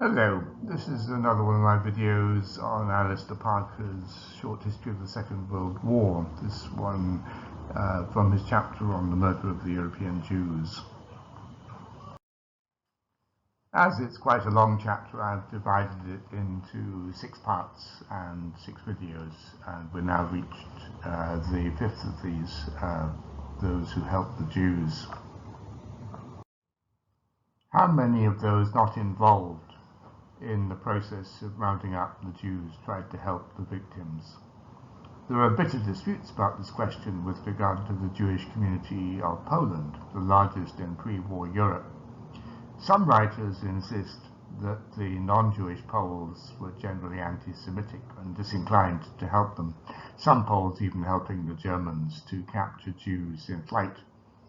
Hello, this is another one of my videos on Alistair Parker's short history of the Second World War. This one from his chapter on the murder of the European Jews. As it's quite a long chapter, I've divided it into 6 parts and 6 videos, and we're now reached the 5th of these, those who helped the Jews. How many of those not involved in the process of rounding up the Jews tried to help the victims? There are bitter disputes about this question with regard to the Jewish community of Poland, the largest in pre-war Europe. Some writers insist that the non-Jewish Poles were generally anti-Semitic and disinclined to help them, some Poles even helping the Germans to capture Jews in flight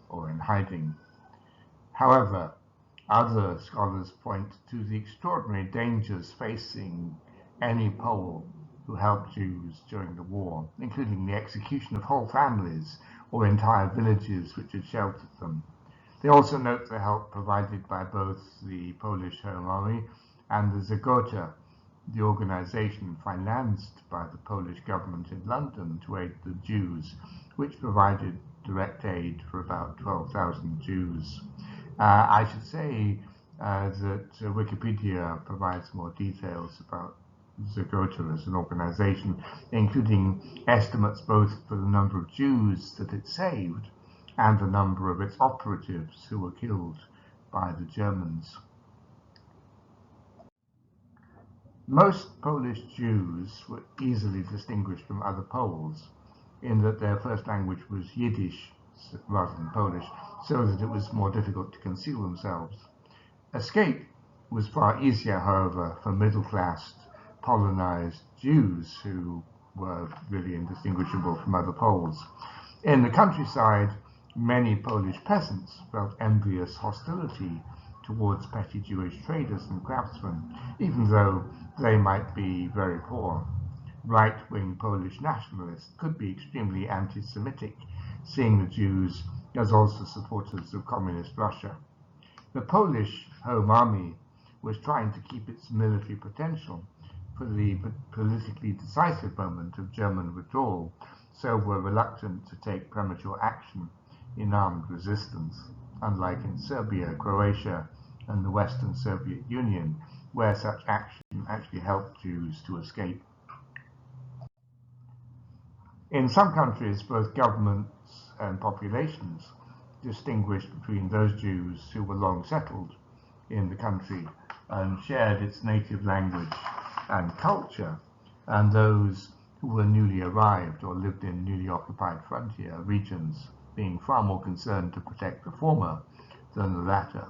or in hiding. However, other scholars point to the extraordinary dangers facing any Pole who helped Jews during the war, including the execution of whole families or entire villages which had sheltered them. They also note the help provided by both the Polish Home Army and the Zagota, the organization financed by the Polish government in London to aid the Jews, which provided direct aid for about 12,000 Jews. I should say that Wikipedia provides more details about Zagota as an organization, including estimates both for the number of Jews that it saved and the number of its operatives who were killed by the Germans. Most Polish Jews were easily distinguished from other Poles in that their first language was Yiddish rather than Polish, so that it was more difficult to conceal themselves. Escape was far easier, however, for middle-class Polonized Jews who were really indistinguishable from other Poles. In the countryside, many Polish peasants felt envious hostility towards petty Jewish traders and craftsmen, even though they might be very poor. Right-wing Polish nationalists could be extremely anti-Semitic, seeing the Jews as also supporters of communist Russia. The Polish Home Army was trying to keep its military potential for the politically decisive moment of German withdrawal, so were reluctant to take premature action in armed resistance, unlike in Serbia, Croatia, and the Western Soviet Union, where such action actually helped Jews to escape. In some countries, both governments and populations distinguished between those Jews who were long settled in the country and shared its native language and culture, and those who were newly arrived or lived in newly occupied frontier regions, being far more concerned to protect the former than the latter.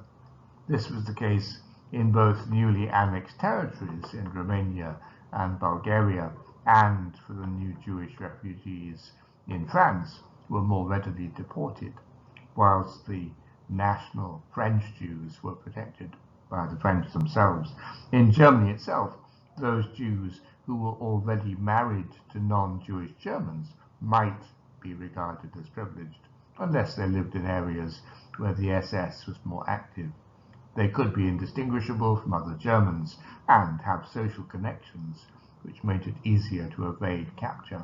This was the case in both newly annexed territories in Romania and Bulgaria, and for the new Jewish refugees in France were more readily deported, whilst the national French Jews were protected by the French themselves. In Germany itself, those Jews who were already married to non-Jewish Germans might be regarded as privileged, unless they lived in areas where the SS was more active. They could be indistinguishable from other Germans and have social connections, which made it easier to evade capture.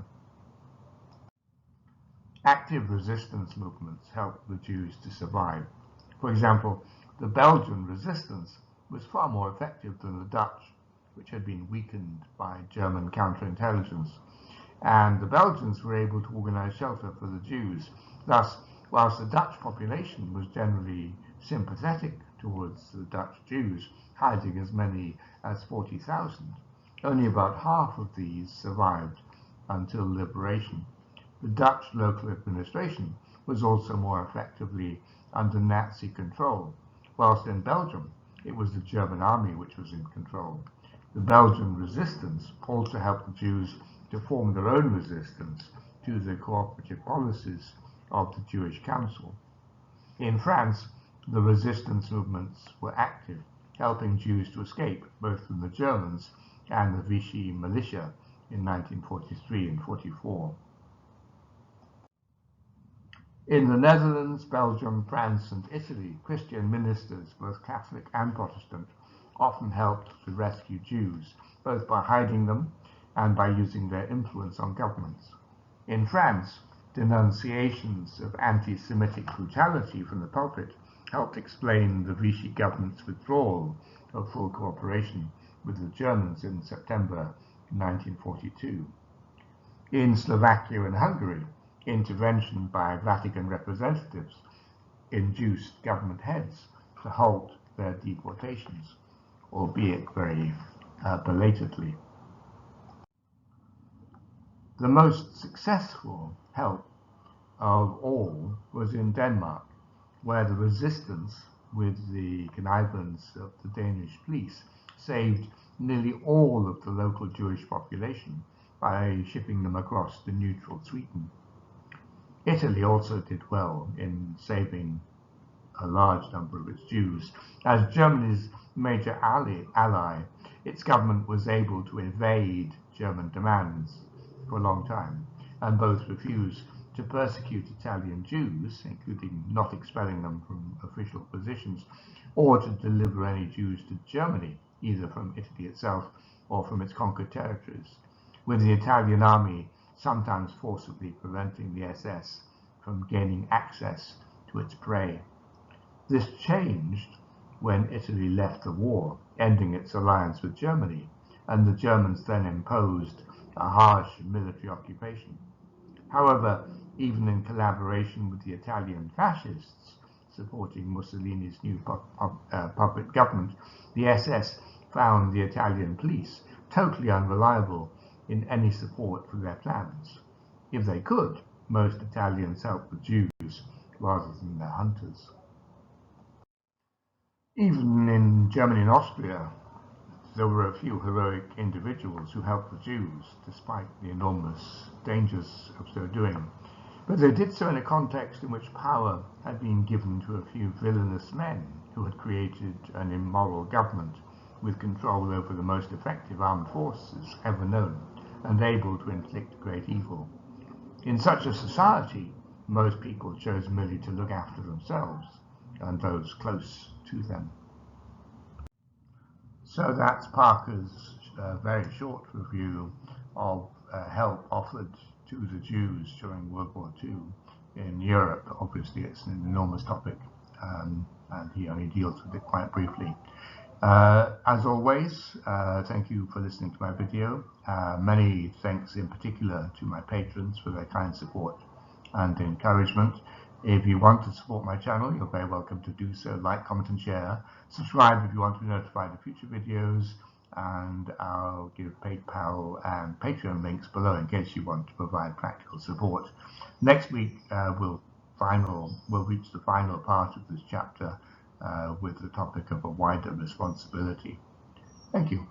Active resistance movements helped the Jews to survive. For example, the Belgian resistance was far more effective than the Dutch, which had been weakened by German counterintelligence, and the Belgians were able to organize shelter for the Jews. Thus, whilst the Dutch population was generally sympathetic towards the Dutch Jews, hiding as many as 40,000, only about half of these survived until liberation. The Dutch local administration was also more effectively under Nazi control, whilst in Belgium it was the German army which was in control. The Belgian resistance also helped the Jews to form their own resistance to the cooperative policies of the Jewish Council. In France, the resistance movements were active, helping Jews to escape both from the Germans and the Vichy militia in 1943 and 44. In the Netherlands, Belgium, France, and Italy, Christian ministers, both Catholic and Protestant, often helped to rescue Jews, both by hiding them and by using their influence on governments. In France, denunciations of anti-Semitic brutality from the pulpit helped explain the Vichy government's withdrawal of full cooperation with the Germans in September 1942. In Slovakia and Hungary, intervention by Vatican representatives induced government heads to halt their deportations, albeit very belatedly. The most successful help of all was in Denmark, where the resistance, with the connivance of the Danish police, saved nearly all of the local Jewish population by shipping them across the neutral Sweden. Italy also did well in saving a large number of its Jews. As Germany's major ally, its government was able to evade German demands for a long time, and both refused to persecute Italian Jews, including not expelling them from official positions, or to deliver any Jews to Germany, either from Italy itself or from its conquered territories, with the Italian army sometimes forcibly preventing the SS from gaining access to its prey. This changed when Italy left the war, ending its alliance with Germany, and the Germans then imposed a harsh military occupation. However, even in collaboration with the Italian fascists supporting Mussolini's new puppet government, the SS found the Italian police totally unreliable in any support for their plans. If they could, most Italians helped the Jews rather than their hunters. Even in Germany and Austria, there were a few heroic individuals who helped the Jews, despite the enormous dangers of so doing. But they did so in a context in which power had been given to a few villainous men who had created an immoral government with control over the most effective armed forces ever known and able to inflict great evil. In such a society, most people chose merely to look after themselves and those close to them. So that's Parker's very short review of help offered to the Jews during World War II in Europe. Obviously, it's an enormous topic, and he only deals with it quite briefly. As always, thank you for listening to my video. Many thanks in particular to my patrons for their kind support and encouragement. If you want to support my channel, you're very welcome to do so. Like, comment and share. Subscribe if you want to be notified of future videos, and I'll give PayPal and Patreon links below in case you want to provide practical support. Next week we'll reach the final part of this chapter with the topic of a wider responsibility. Thank you.